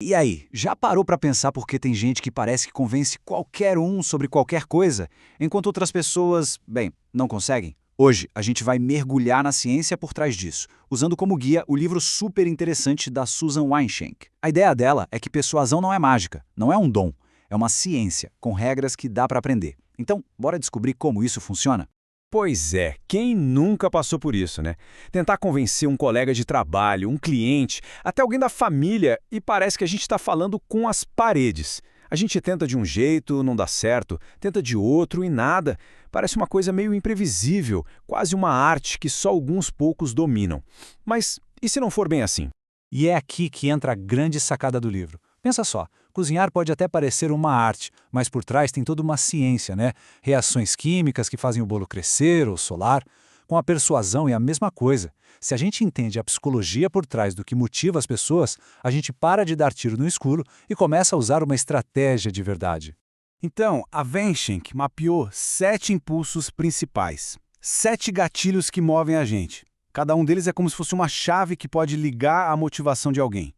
E aí, já parou para pensar por que tem gente que parece que convence qualquer um sobre qualquer coisa, enquanto outras pessoas, bem, não conseguem? Hoje, a gente vai mergulhar na ciência por trás disso, usando como guia o livro super interessante da Susan Weinschenk. A ideia dela é que persuasão não é mágica, não é um dom, é uma ciência, com regras que dá para aprender. Então, bora descobrir como isso funciona? Pois é, quem nunca passou por isso, né? Tentar convencer um colega de trabalho, um cliente, até alguém da família e parece que a gente está falando com as paredes. A gente tenta de um jeito, não dá certo, tenta de outro e nada. Parece uma coisa meio imprevisível, quase uma arte que só alguns poucos dominam. Mas e se não for bem assim? E é aqui que entra a grande sacada do livro. Pensa só, cozinhar pode até parecer uma arte, mas por trás tem toda uma ciência, né? Reações químicas que fazem o bolo crescer ou solar. Com a persuasão é a mesma coisa. Se a gente entende a psicologia por trás do que motiva as pessoas, a gente para de dar tiro no escuro e começa a usar uma estratégia de verdade. Então, a Weinschenk mapeou 7 impulsos principais, 7 gatilhos que movem a gente. Cada um deles é como se fosse uma chave que pode ligar a motivação de alguém.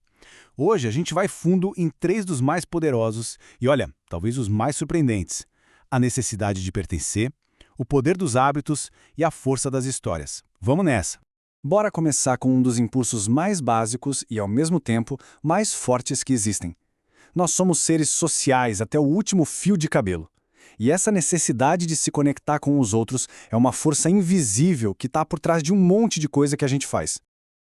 Hoje a gente vai fundo em 3 dos mais poderosos e, olha, talvez os mais surpreendentes: a necessidade de pertencer, o poder dos hábitos e a força das histórias. Vamos nessa! Bora começar com um dos impulsos mais básicos e, ao mesmo tempo, mais fortes que existem. Nós somos seres sociais até o último fio de cabelo. E essa necessidade de se conectar com os outros é uma força invisível que está por trás de um monte de coisa que a gente faz.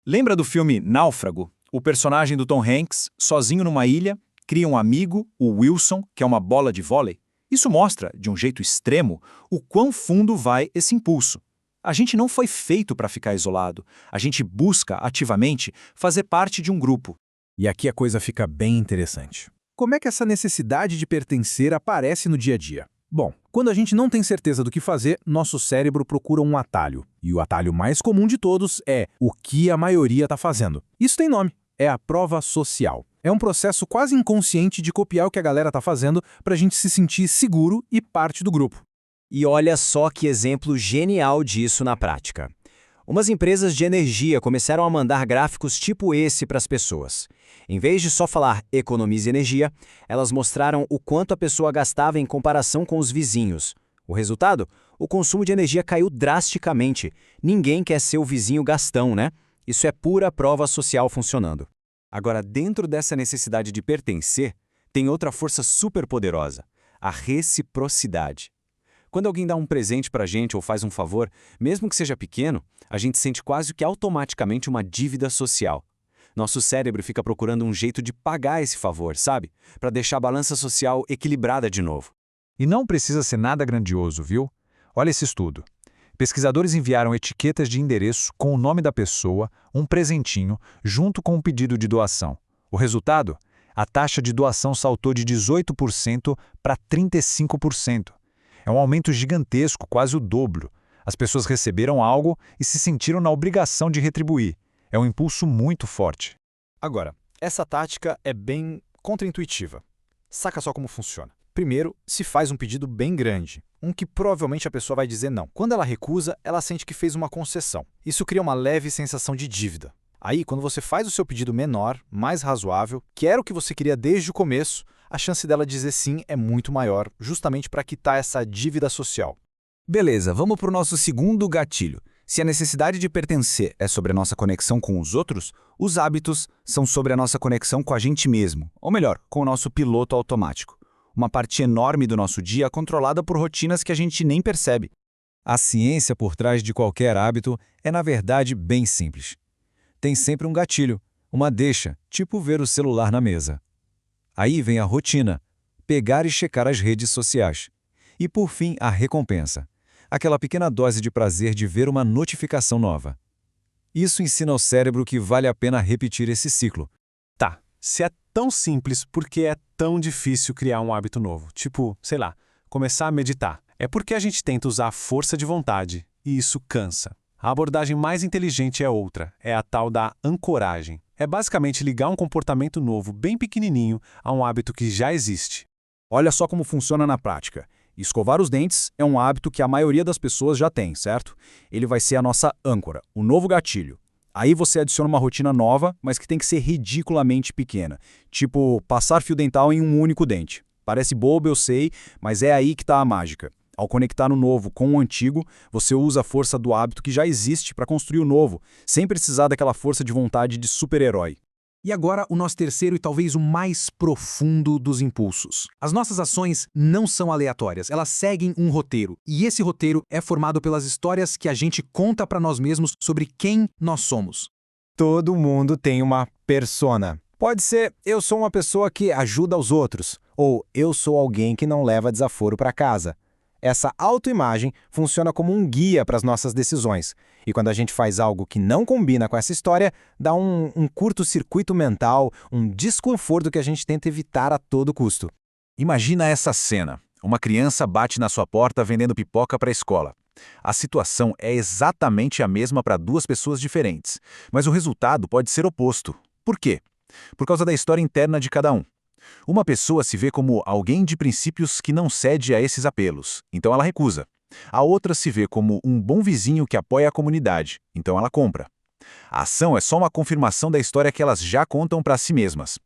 Lembra do filme Náufrago? O personagem do Tom Hanks, sozinho numa ilha, cria um amigo, o Wilson, que é uma bola de vôlei. Isso mostra, de um jeito extremo, o quão fundo vai esse impulso. A gente não foi feito para ficar isolado. A gente busca, ativamente, fazer parte de um grupo. E aqui a coisa fica bem interessante. Como é que essa necessidade de pertencer aparece no dia a dia? Bom, quando a gente não tem certeza do que fazer, nosso cérebro procura um atalho. E o atalho mais comum de todos é o que a maioria está fazendo. Isso tem nome. É a prova social. É um processo quase inconsciente de copiar o que a galera está fazendo para a gente se sentir seguro e parte do grupo. E olha só que exemplo genial disso na prática. Umas empresas de energia começaram a mandar gráficos tipo esse para as pessoas. Em vez de só falar economize energia, elas mostraram o quanto a pessoa gastava em comparação com os vizinhos. O resultado? O consumo de energia caiu drasticamente. Ninguém quer ser o vizinho gastão, né? Isso é pura prova social funcionando. Agora, dentro dessa necessidade de pertencer, tem outra força super poderosa: a reciprocidade. Quando alguém dá um presente pra gente ou faz um favor, mesmo que seja pequeno, a gente sente quase que automaticamente uma dívida social. Nosso cérebro fica procurando um jeito de pagar esse favor, sabe? Para deixar a balança social equilibrada de novo. E não precisa ser nada grandioso, viu? Olha esse estudo. Pesquisadores enviaram etiquetas de endereço com o nome da pessoa, um presentinho, junto com um pedido de doação. O resultado? A taxa de doação saltou de 18% para 35%. É um aumento gigantesco, quase o dobro. As pessoas receberam algo e se sentiram na obrigação de retribuir. É um impulso muito forte. Agora, essa tática é bem contraintuitiva. Saca só como funciona. Primeiro, se faz um pedido bem grande, um que provavelmente a pessoa vai dizer não. Quando ela recusa, ela sente que fez uma concessão. Isso cria uma leve sensação de dívida. Aí, quando você faz o seu pedido menor, mais razoável, que era o que você queria desde o começo, a chance dela dizer sim é muito maior, justamente para quitar essa dívida social. Beleza, vamos para o nosso segundo gatilho. Se a necessidade de pertencer é sobre a nossa conexão com os outros, os hábitos são sobre a nossa conexão com a gente mesmo, ou melhor, com o nosso piloto automático. Uma parte enorme do nosso dia controlada por rotinas que a gente nem percebe. A ciência por trás de qualquer hábito é, na verdade, bem simples. Tem sempre um gatilho, uma deixa, tipo ver o celular na mesa. Aí vem a rotina, pegar e checar as redes sociais. E, por fim, a recompensa, aquela pequena dose de prazer de ver uma notificação nova. Isso ensina ao cérebro que vale a pena repetir esse ciclo. Tá, se é tão simples, por que é tão difícil criar um hábito novo? Tipo, sei lá, começar a meditar. É porque a gente tenta usar a força de vontade, e isso cansa. A abordagem mais inteligente é outra, é a tal da ancoragem. É basicamente ligar um comportamento novo, bem pequenininho, a um hábito que já existe. Olha só como funciona na prática. Escovar os dentes é um hábito que a maioria das pessoas já tem, certo? Ele vai ser a nossa âncora, o novo gatilho. Aí você adiciona uma rotina nova, mas que tem que ser ridiculamente pequena. Tipo, passar fio dental em um único dente. Parece bobo, eu sei, mas é aí que está a mágica. Ao conectar o novo com o antigo, você usa a força do hábito que já existe para construir o novo, sem precisar daquela força de vontade de super-herói. E agora, o nosso terceiro e talvez o mais profundo dos impulsos. As nossas ações não são aleatórias, elas seguem um roteiro. E esse roteiro é formado pelas histórias que a gente conta para nós mesmos sobre quem nós somos. Todo mundo tem uma persona. Pode ser, eu sou uma pessoa que ajuda os outros, ou eu sou alguém que não leva desaforo para casa. Essa autoimagem funciona como um guia para as nossas decisões. E quando a gente faz algo que não combina com essa história, dá um curto-circuito mental, um desconforto que a gente tenta evitar a todo custo. Imagina essa cena. Uma criança bate na sua porta vendendo pipoca para a escola. A situação é exatamente a mesma para duas pessoas diferentes, mas o resultado pode ser oposto. Por quê? Por causa da história interna de cada um. Uma pessoa se vê como alguém de princípios que não cede a esses apelos, então ela recusa. A outra se vê como um bom vizinho que apoia a comunidade, então ela compra. A ação é só uma confirmação da história que elas já contam para si mesmas.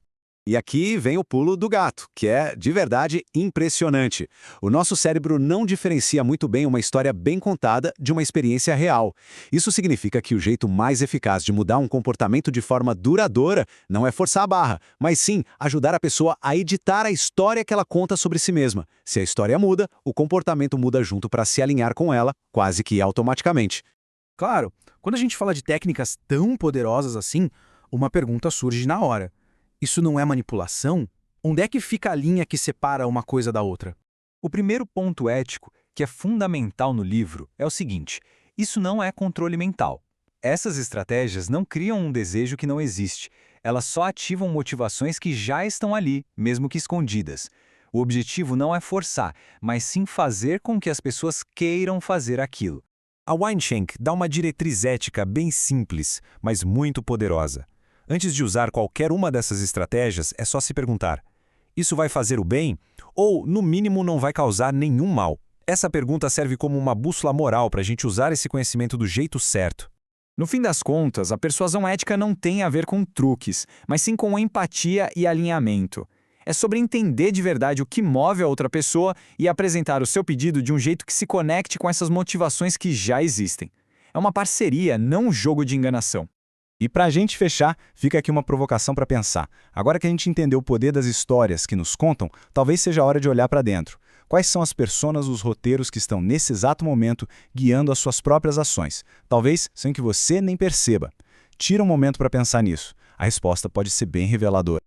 E aqui vem o pulo do gato, que é, de verdade, impressionante. O nosso cérebro não diferencia muito bem uma história bem contada de uma experiência real. Isso significa que o jeito mais eficaz de mudar um comportamento de forma duradoura não é forçar a barra, mas sim ajudar a pessoa a editar a história que ela conta sobre si mesma. Se a história muda, o comportamento muda junto para se alinhar com ela, quase que automaticamente. Claro, quando a gente fala de técnicas tão poderosas assim, uma pergunta surge na hora. Isso não é manipulação? Onde é que fica a linha que separa uma coisa da outra? O primeiro ponto ético, que é fundamental no livro, é o seguinte: isso não é controle mental. Essas estratégias não criam um desejo que não existe. Elas só ativam motivações que já estão ali, mesmo que escondidas. O objetivo não é forçar, mas sim fazer com que as pessoas queiram fazer aquilo. A Wineshank dá uma diretriz ética bem simples, mas muito poderosa. Antes de usar qualquer uma dessas estratégias, é só se perguntar: isso vai fazer o bem? Ou, no mínimo, não vai causar nenhum mal? Essa pergunta serve como uma bússola moral para a gente usar esse conhecimento do jeito certo. No fim das contas, a persuasão ética não tem a ver com truques, mas sim com empatia e alinhamento. É sobre entender de verdade o que move a outra pessoa e apresentar o seu pedido de um jeito que se conecte com essas motivações que já existem. É uma parceria, não um jogo de enganação. E para a gente fechar, fica aqui uma provocação para pensar. Agora que a gente entendeu o poder das histórias que nos contam, talvez seja a hora de olhar para dentro. Quais são as personas, os roteiros que estão nesse exato momento guiando as suas próprias ações? Talvez sem que você nem perceba. Tira um momento para pensar nisso. A resposta pode ser bem reveladora.